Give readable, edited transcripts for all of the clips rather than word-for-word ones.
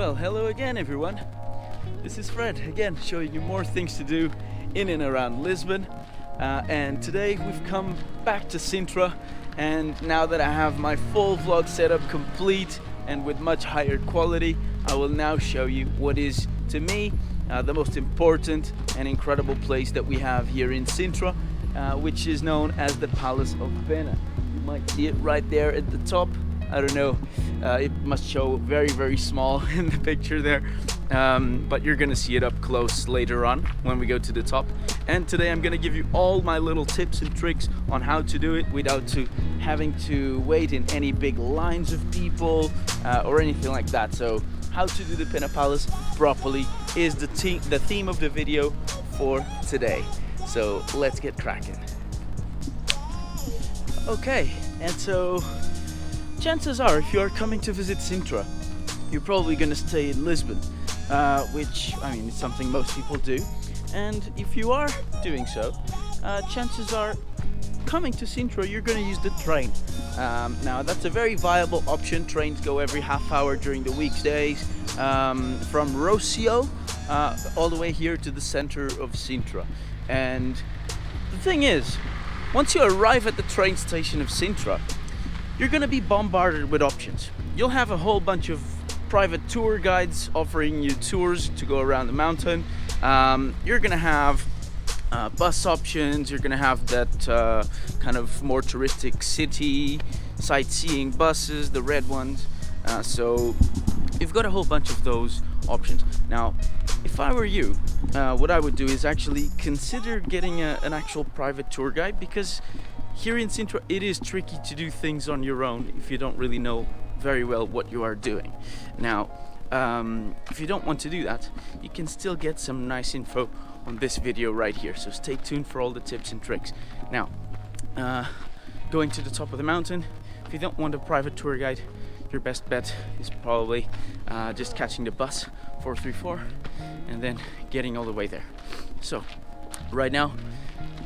Well, hello again everyone. This is Fred again, showing you more things to do in and around Lisbon. And today we've come back to Sintra, and now that I have my full vlog setup complete and with much higher quality, I will now show you what is, to me, the most important and incredible place that we have here in Sintra, which is known as the Palace of Pena. You might see it right there at the top. I don't know, it must show very, very small in the picture there, but you're gonna see it up close later on when we go to the top. And today I'm gonna give you all my little tips and tricks on how to do it without having to wait in any big lines of people or anything like that. So how to do the Pena Palace properly is the theme of the video for today. So let's get cracking. Okay, and so chances are, if you are coming to visit Sintra, you're probably going to stay in Lisbon, which, I mean, it's something most people do. And if you are doing so, chances are, coming to Sintra, you're going to use the train. Now, that's a very viable option. Trains go every half hour during the weekdays, from Rocio all the way here to the center of Sintra. And the thing is, once you arrive at the train station of Sintra, you're going to be bombarded with options. You'll have a whole bunch of private tour guides offering you tours to go around the mountain. You're going to have bus options. You're going to have that kind of more touristic city sightseeing buses, the red ones. So you've got a whole bunch of those options. Now, if I were you, what I would do is actually consider getting an actual private tour guide, because here in Sintra, it is tricky to do things on your own if you don't really know very well what you are doing. Now, if you don't want to do that, you can still get some nice info on this video right here. So stay tuned for all the tips and tricks. Now, going to the top of the mountain, if you don't want a private tour guide, your best bet is probably just catching the bus 434 and then getting all the way there. So, right now,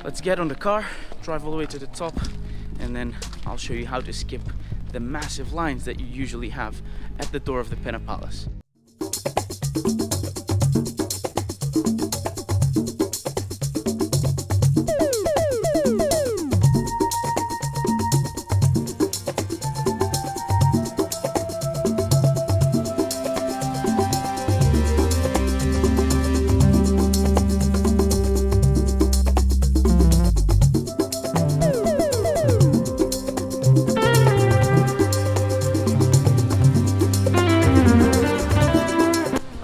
let's get on the car, drive all the way to the top, and then I'll show you how to skip the massive lines that you usually have at the door of the Pena Palace.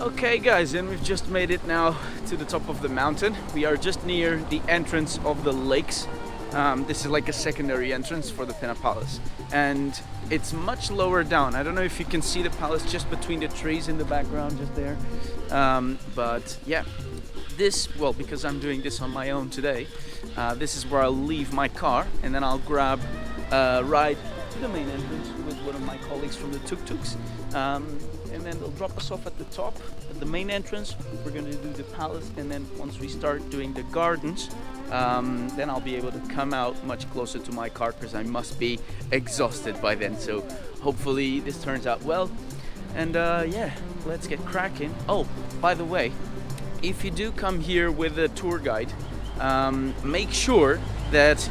Okay guys, and we've just made it now to the top of the mountain. We are just near the entrance of the lakes. This is like a secondary entrance for the Pena Palace, and it's much lower down. I don't know if you can see the palace just between the trees in the background just there, but yeah, well, because I'm doing this on my own today, this is where I'll leave my car, and then I'll grab a ride to the main entrance with one of my colleagues from the tuk-tuks, and then they'll drop us off at the top, at the main entrance. We're going to do the palace, and then once we start doing the gardens, then I'll be able to come out much closer to my car, because I must be exhausted by then. So hopefully this turns out well, and yeah, let's get cracking. Oh, by the way, if you do come here with a tour guide, make sure that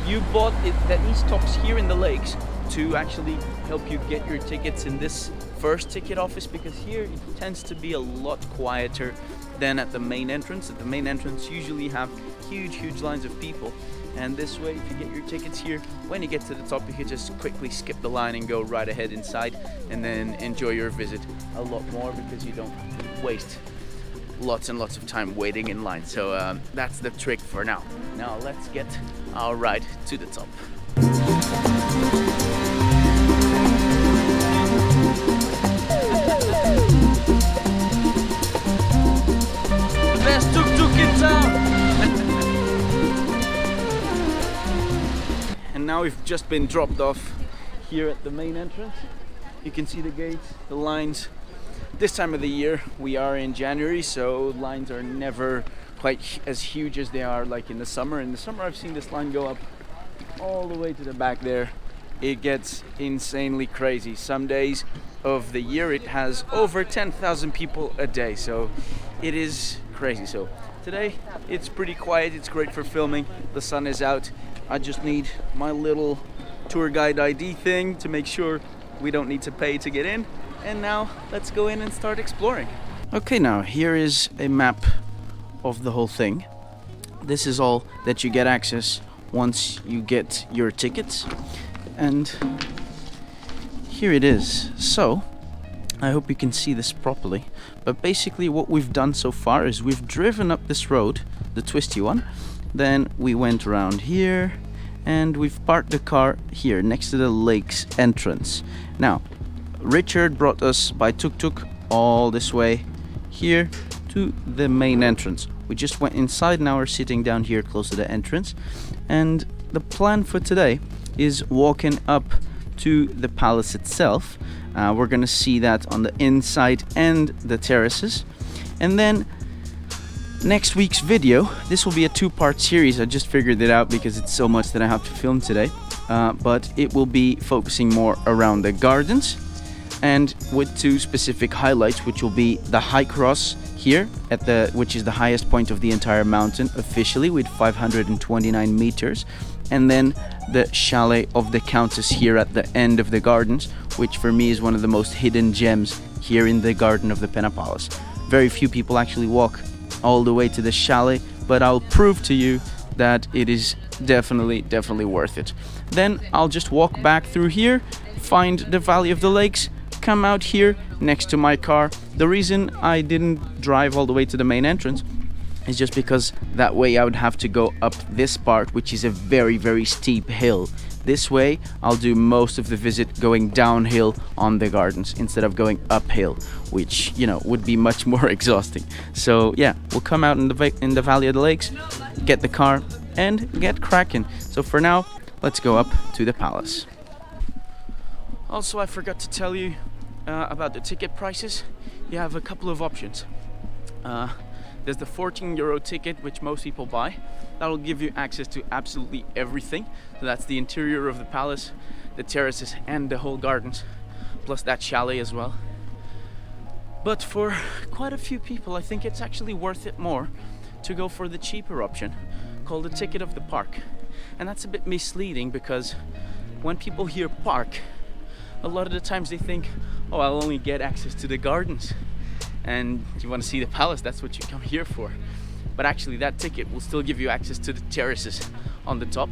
you bought it, that he stops here in the lakes to actually help you get your tickets in this first ticket office, because here it tends to be a lot quieter than at the main entrance. At the main entrance usually have huge lines of people, and this way, if you get your tickets here, when you get to the top, you can just quickly skip the line and go right ahead inside, and then enjoy your visit a lot more, because you don't waste lots and lots of time waiting in line. So that's the trick for now. Now let's get our ride to the top. Best tuk-tuk in town! And now we've just been dropped off here at the main entrance. You can see the gates, the lines. This time of the year, we are in January, so lines are never quite as huge as they are like in the summer. In the summer, I've seen this line go up all the way to the back there, it gets insanely crazy. Some days of the year it has over 10,000 people a day, so it is crazy. So today it's pretty quiet, it's great for filming, the sun is out. I just need my little tour guide ID thing to make sure we don't need to pay to get in. And now let's go in and start exploring. Okay, now here is a map of the whole thing. This is all that you get access once you get your tickets. And here it is. So, I hope you can see this properly. But basically what we've done so far is we've driven up this road, the twisty one. Then we went around here and we've parked the car here next to the lake's entrance. Now, Richard brought us by tuk-tuk all this way here to the main entrance. We just went inside, now we're sitting down here close to the entrance. And the plan for today is walking up to the palace itself. We're gonna see that on the inside and the terraces. And then next week's video, this will be a two-part series. I just figured it out because it's so much that I have to film today. But it will be focusing more around the gardens and with two specific highlights, which will be the high cross here at which is the highest point of the entire mountain officially with 529 meters, and then the chalet of the countess here at the end of the gardens, which for me is one of the most hidden gems here in the garden of the Pena Palace. Very few people actually walk all the way to the chalet, but I'll prove to you that it is definitely worth it. Then I'll just walk back through here, find the Valley of the Lakes, come out here next to my car. The reason I didn't drive all the way to the main entrance is just because that way I would have to go up this part, which is a very steep hill. This way I'll do most of the visit going downhill on the gardens instead of going uphill, which, you know, would be much more exhausting. So yeah, we'll come out in the Valley of the Lakes, get the car and get cracking. So for now, let's go up to the palace. Also, I forgot to tell you about the ticket prices. You have a couple of options. There's the 14 euro ticket, which most people buy. That'll give you access to absolutely everything. So that's the interior of the palace, the terraces and the whole gardens, plus that chalet as well. But for quite a few people, I think it's actually worth it more to go for the cheaper option called the ticket of the park. And that's a bit misleading because when people hear park, a lot of the times they think, oh, I'll only get access to the gardens. And you want to see the palace, that's what you come here for. But actually that ticket will still give you access to the terraces on the top,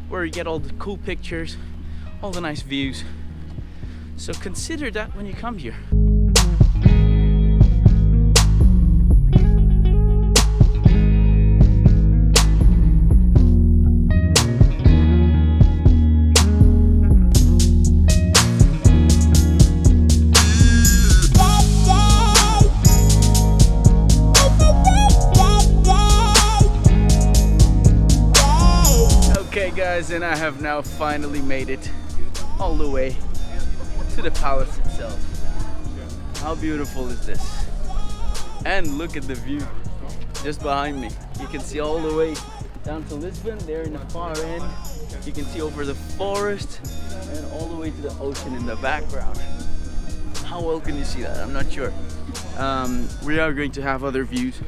where you get all the cool pictures, all the nice views. So consider that when you come here. Guys, and I have now finally made it all the way to the palace itself. How beautiful is this? And look at the view just behind me. You can see all the way down to Lisbon there in the far end. You can see over the forest and all the way to the ocean in the background. How well can you see that? I'm not sure. We are going to have other views.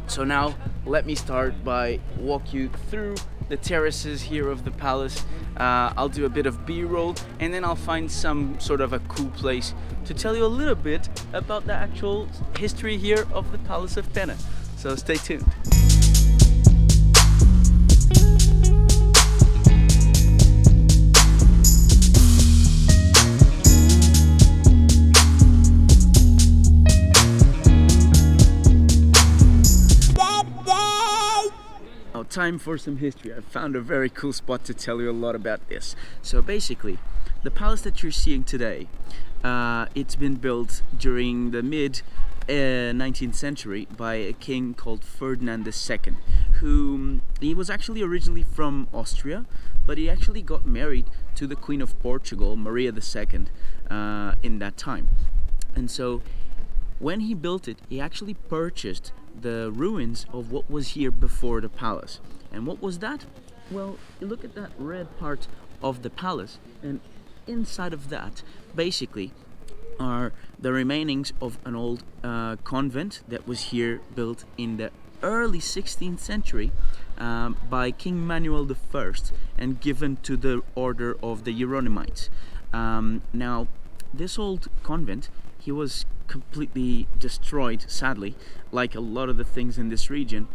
So now let me start by walk you through the terraces here of the palace. I'll do a bit of B-roll and then I'll find some sort of a cool place to tell you a little bit about the actual history here of the Palace of Pena. So stay tuned. Time for some history. I found a very cool spot to tell you a lot about this. So basically, the palace that you're seeing today, it's been built during the mid 19th century by a king called Ferdinand II, who he was actually originally from Austria, but he actually got married to the Queen of Portugal, Maria II, in that time. And so when he built it, he actually purchased the ruins of what was here before the palace. And what was that? Well, you look at that red part of the palace, and inside of that basically are the remainings of an old convent that was here built in the early 16th century by King Manuel I and given to the order of the Hieronymites. Now, this old convent, he was completely destroyed, sadly, like a lot of the things in this region,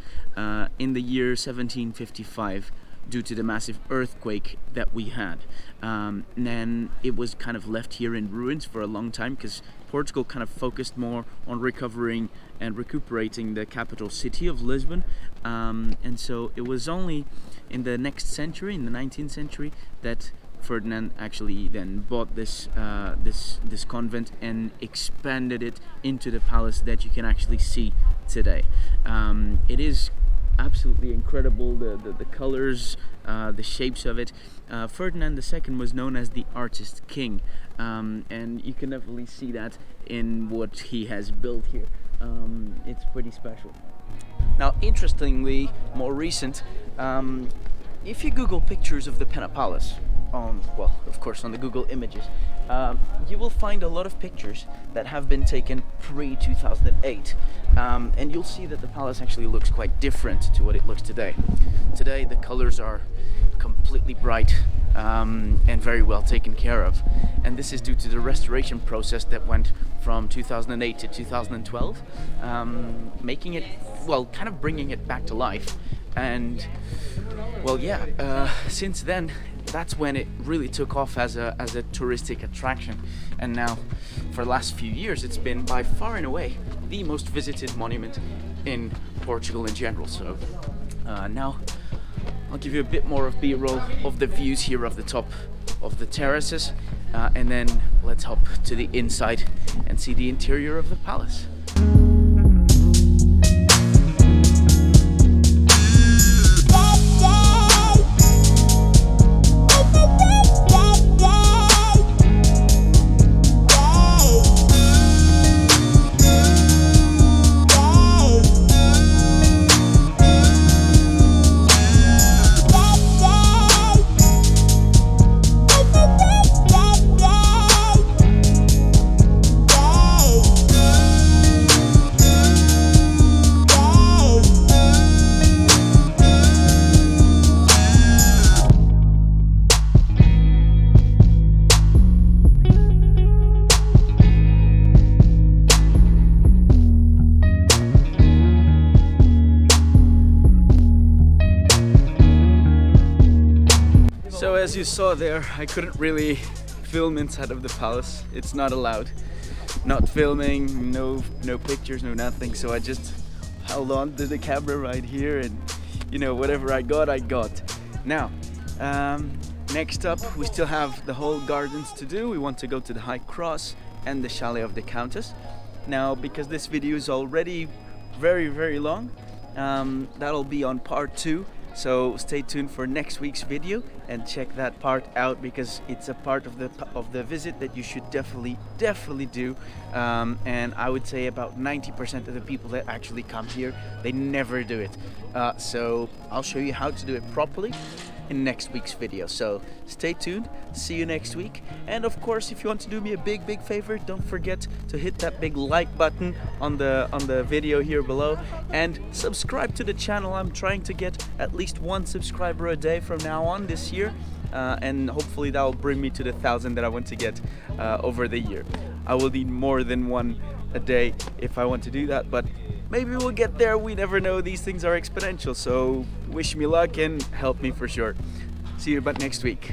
in the year 1755 due to the massive earthquake that we had. And then it was kind of left here in ruins for a long time because Portugal kind of focused more on recovering and recuperating the capital city of Lisbon. And so it was only in the next century, in the 19th century, that Ferdinand actually then bought this convent and expanded it into the palace that you can actually see today. It is absolutely incredible, the colors, the shapes of it. Ferdinand II was known as the artist king, and you can definitely see that in what he has built here. It's pretty special. Now, interestingly, more recent, if you Google pictures of the Pena Palace, well, of course, on the Google Images, you will find a lot of pictures that have been taken pre-2008, and you'll see that the palace actually looks quite different to what it looks today. Today, the colors are completely bright and very well taken care of, and this is due to the restoration process that went from 2008 to 2012, making it, well, kind of bringing it back to life. And well, yeah, since then, that's when it really took off as a touristic attraction, and now for the last few years it's been by far and away the most visited monument in Portugal in general. So now I'll give you a bit more of B-roll of the views here of the top of the terraces, and then let's hop to the inside and see the interior of the palace. So as you saw there, I couldn't really film inside of the palace. It's not allowed. Not filming, no pictures, no nothing. So I just held on to the camera right here, and you know, whatever I got, I got. Now, next up, we still have the whole gardens to do. We want to go to the High Cross and the Chalet of the Countess. Now, because this video is already very long, that'll be on part 2. So stay tuned for next week's video and check that part out, because it's a part of the visit that you should definitely do. And I would say about 90% of the people that actually come here, they never do it. So I'll show you how to do it properly in next week's video. So stay tuned, see you next week. And of course, if you want to do me a big favor, don't forget to hit that big like button on the video here below, and subscribe to the channel. I'm trying to get at least 1 subscriber a day from now on this year, and hopefully that will bring me to the 1,000 that I want to get over the year. I will need more than 1 a day if I want to do that, but maybe we'll get there. We never know, these things are exponential. So wish me luck and help me for sure. See you about next week.